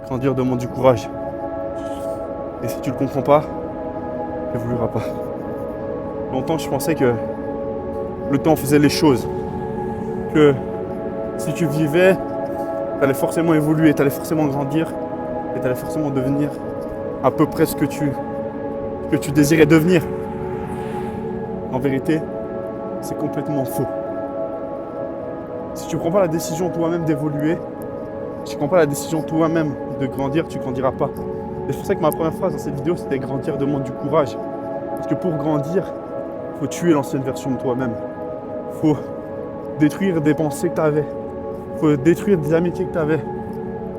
Grandir demande du courage. Et si tu le comprends pas, tu n'évolueras pas. Longtemps, je pensais que le temps faisait les choses. Que si tu vivais, tu allais forcément évoluer, tu allais forcément grandir et tu allais forcément devenir à peu près ce que tu désirais devenir. En vérité, c'est complètement faux. Si tu ne prends pas la décision toi-même d'évoluer, si tu ne prends pas la décision toi-même de grandir, tu ne grandiras pas. Et c'est pour ça que ma première phrase dans cette vidéo, c'était grandir demande du courage. Parce que pour grandir, il faut tuer l'ancienne version de toi-même. Il faut détruire des pensées que tu avais. Il faut détruire des amitiés que tu avais.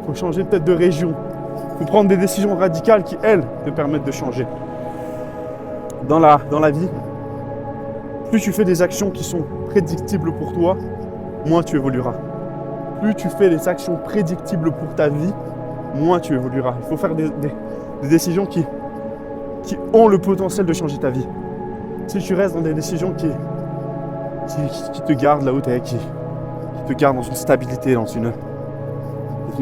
Il faut changer peut-être de région. Il faut prendre des décisions radicales qui, elles, te permettent de changer. Dans la vie, plus tu fais des actions qui sont prédictibles pour toi, moins tu évolueras. Plus tu fais des actions prédictibles pour ta vie, moins tu évolueras. Il faut faire des décisions qui ont le potentiel de changer ta vie. Si tu restes dans des décisions qui te gardent là où tu es, qui te gardent dans une stabilité, dans une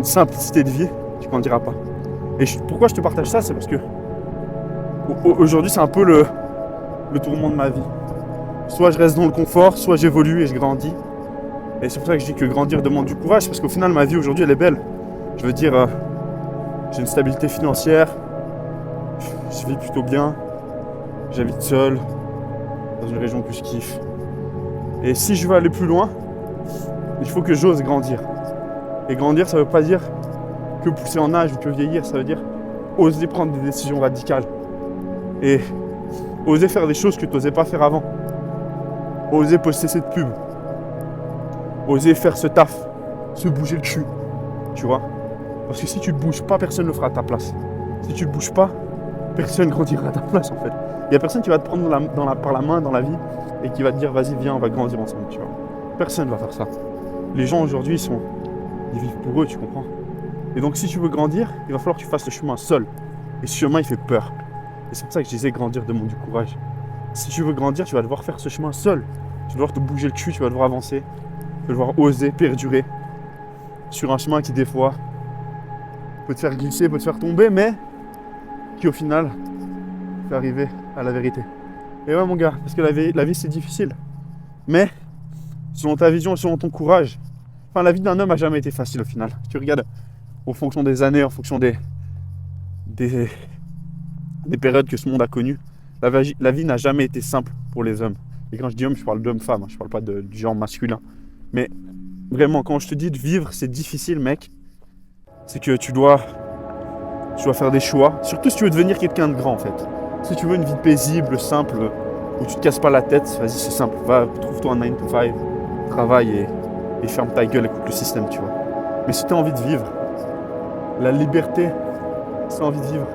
simplicité de vie, tu ne grandiras pas. Et pourquoi je te partage ça, c'est parce que aujourd'hui, c'est un peu le tourment de ma vie. Soit je reste dans le confort, soit j'évolue et je grandis. Et c'est pour ça que je dis que grandir demande du courage, parce qu'au final, ma vie aujourd'hui, elle est belle. Je veux dire, j'ai une stabilité financière, je vis plutôt bien, j'habite seul, dans une région que je kiffe. Et si je veux aller plus loin, il faut que j'ose grandir. Et grandir, ça ne veut pas dire que pousser en âge ou que vieillir, ça veut dire oser prendre des décisions radicales. Et oser faire des choses que tu n'osais pas faire avant. Oser poster cette pub. Oser faire ce taf. Se bouger le cul. Tu vois? Parce que si tu ne bouges pas, personne ne le fera à ta place. Si tu ne bouges pas, personne ne grandira à ta place en fait. Il n'y a personne qui va te prendre par la main dans la vie et qui va te dire vas-y viens on va grandir ensemble, tu vois. Personne ne va faire ça. Les gens aujourd'hui ils vivent pour eux, tu comprends. Et donc si tu veux grandir, il va falloir que tu fasses le chemin seul. Et ce chemin il fait peur. Et c'est pour ça que je disais grandir demande du courage. Si tu veux grandir, tu vas devoir faire ce chemin seul. Tu vas devoir te bouger le cul, tu vas devoir avancer. Tu vas devoir oser, perdurer. Sur un chemin qui des fois peut te faire glisser, peut te faire tomber, mais qui au final fait arriver à la vérité. Et ouais mon gars, parce que la vie c'est difficile. Mais selon ta vision et selon ton courage, enfin la vie d'un homme n'a jamais été facile au final. Tu regardes en fonction des années, en fonction des périodes que ce monde a connues, la vie n'a jamais été simple pour les hommes. Et quand je dis homme, je parle d'homme-femme, je parle pas du genre masculin. Mais vraiment, quand je te dis de vivre, c'est difficile mec. C'est que tu dois faire des choix, surtout si tu veux devenir quelqu'un de grand en fait. Si tu veux une vie paisible, simple, où tu te casses pas la tête, vas-y c'est simple, va, trouve-toi un 9 to 5, travaille et ferme ta gueule, écoute le système, tu vois. Mais si tu as envie de vivre, la liberté, si tu as envie de vivre,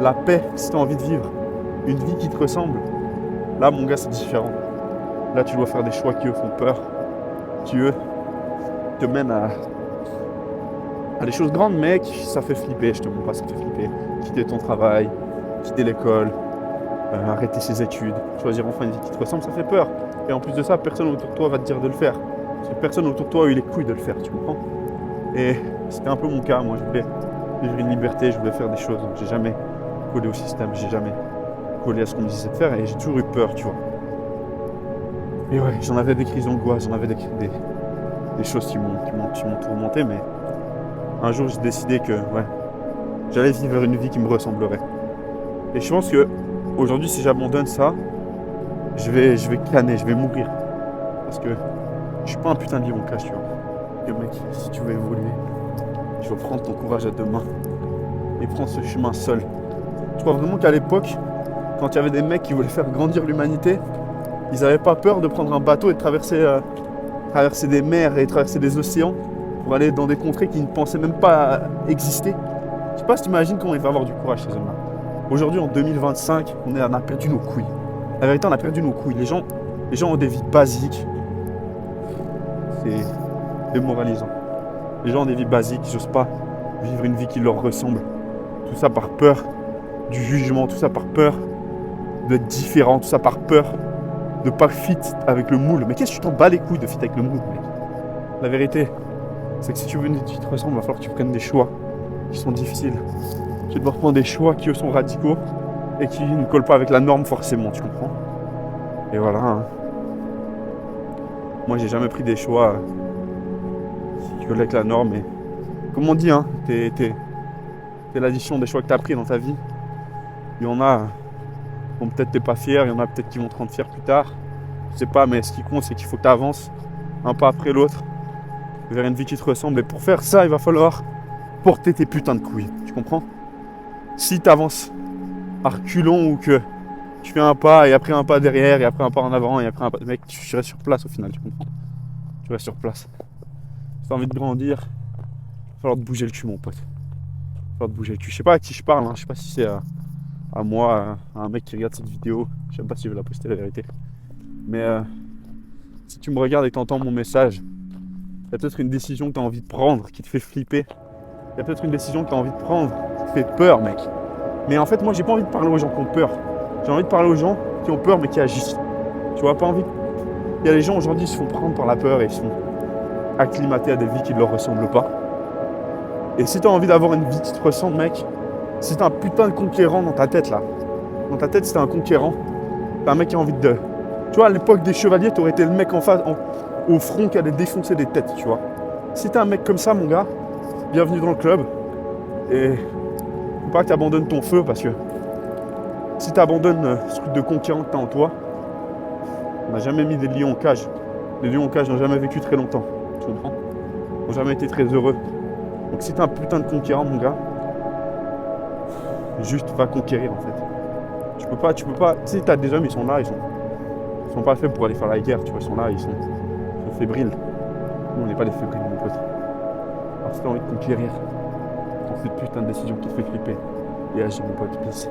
la paix, si tu as envie de vivre, une vie qui te ressemble, là mon gars c'est différent. Là tu dois faire des choix qui eux font peur, qui eux te mènent à des choses grandes, mec, ça fait flipper, je te montre pas, ça fait flipper. Quitter ton travail, quitter l'école, arrêter ses études, choisir enfin une vie qui te ressemble, ça fait peur. Et en plus de ça, personne autour de toi va te dire de le faire. Parce que personne autour de toi a eu les couilles de le faire, tu comprends? Et c'était un peu mon cas, moi je voulais vivre une liberté, je voulais faire des choses, donc j'ai jamais collé au système, j'ai jamais collé à ce qu'on me disait de faire et j'ai toujours eu peur, tu vois. Et ouais, j'en avais des crises d'angoisse, j'en avais des choses qui m'ont tourmenté, mais un jour, j'ai décidé que j'allais vivre une vie qui me ressemblerait. Et je pense que aujourd'hui, si j'abandonne ça, je vais canner, je vais mourir. Parce que je suis pas un putain de lion cash, tu vois. Et mec, si tu veux évoluer, tu vas prendre ton courage à deux mains et prendre ce chemin seul. Je crois vraiment qu'à l'époque, quand il y avait des mecs qui voulaient faire grandir l'humanité, ils n'avaient pas peur de prendre un bateau et de traverser des mers et traverser des océans pour aller dans des contrées qui ne pensaient même pas exister. Je sais pas si tu imagines comment il va avoir du courage ces hommes-là. Aujourd'hui en 2025, on a perdu nos couilles. La vérité, on a perdu nos couilles. Les gens ont des vies basiques. C'est démoralisant. Les gens ont des vies basiques, ils n'osent pas vivre une vie qui leur ressemble. Tout ça par peur du jugement, tout ça par peur d'être différent, tout ça par peur de pas fit avec le moule. Mais qu'est-ce que tu t'en bats les couilles de fit avec le moule, mec? La vérité, c'est que si tu veux une vie qui te ressemble, il va falloir que tu prennes des choix. qui sont difficiles. Tu vas devoir prendre des choix qui eux sont radicaux et qui ne collent pas avec la norme forcément, tu comprends? Et voilà. Hein. Moi, j'ai jamais pris des choix qui collaient avec la norme. Et comme on dit, hein, t'es l'addition des choix que tu as pris dans ta vie. Il y en a dont peut-être t'es pas fier, il y en a peut-être qui vont te rendre fier plus tard. Je sais pas, mais ce qui compte, c'est qu'il faut que tu avances un pas après l'autre vers une vie qui te ressemble. Et pour faire ça, il va falloir porter tes putains de couilles. Tu comprends? Si tu avances à reculons ou que tu fais un pas et après un pas derrière et après un pas en avant et après un pas... Mec, tu restes sur place au final, tu comprends? Tu restes sur place. Si tu as envie de grandir, il va falloir te bouger le cul, mon pote. Il va falloir te bouger le cul. Je sais pas à qui je parle, hein. Je sais pas si c'est à moi, à un mec qui regarde cette vidéo. Je sais pas si je vais la poster, la vérité. Mais si tu me regardes et que tu entends mon message, il y a peut-être une décision que tu as envie de prendre qui te fait flipper. Il y a peut-être une décision que tu as envie de prendre qui te fait peur, mec. Mais en fait, moi, j'ai pas envie de parler aux gens qui ont peur. J'ai envie de parler aux gens qui ont peur mais qui agissent. Tu vois, pas envie. Il y a des gens aujourd'hui qui se font prendre par la peur et ils sont acclimatés à des vies qui ne leur ressemblent pas. Et si tu as envie d'avoir une vie qui te ressemble, mec, si t'es un putain de conquérant dans ta tête là, dans ta tête, si t'es un conquérant, t'es un mec qui a envie de. Tu vois, à l'époque des chevaliers, t'aurais été le mec en face, au front qui allait défoncer des têtes, tu vois. Si t'es un mec comme ça, mon gars, bienvenue dans le club. Et faut pas que t'abandonnes ton feu parce que si t'abandonnes ce truc de conquérant que t'as en toi, on n'a jamais mis des lions en cage. Les lions en cage n'ont jamais vécu très longtemps, tu comprends? Ils n'ont jamais été très heureux. Donc si t'es un putain de conquérant, mon gars, juste va conquérir en fait. Tu peux pas, tu sais, t'as des hommes, ils sont là, ils sont pas faits pour aller faire la guerre, tu vois, ils sont là, ils sont fébriles. Nous, on n'est pas des fébriles, mon pote. Alors si t'as envie de conquérir, prends cette putain de décision qui te fait flipper. Et agis, mon pote, peace.